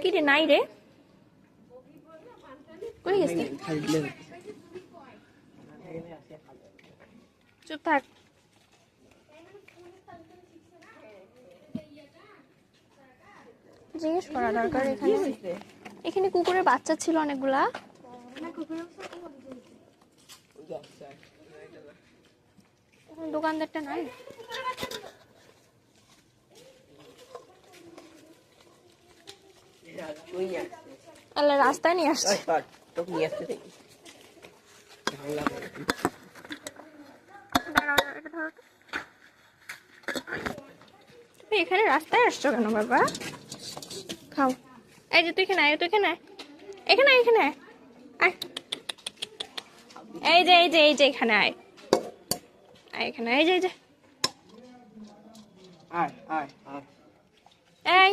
কি রে নাই রে কই গেছে চুপ থাক জিজ্ঞেস করা দরকার এখানে এখানে কুকুরের বাচ্চা ছিল অনেকগুলা দোকানদারটা নাই আল্লাহ রাস্তায় নিয়ে আসছে তুমি এখানে রাস্তায় আসছো কেন বাবা খাও এই যে তুই এখানে আয় তুই এখানে এখানে এখানে আয় এই যে এখানে আয় এখানে এই যে এই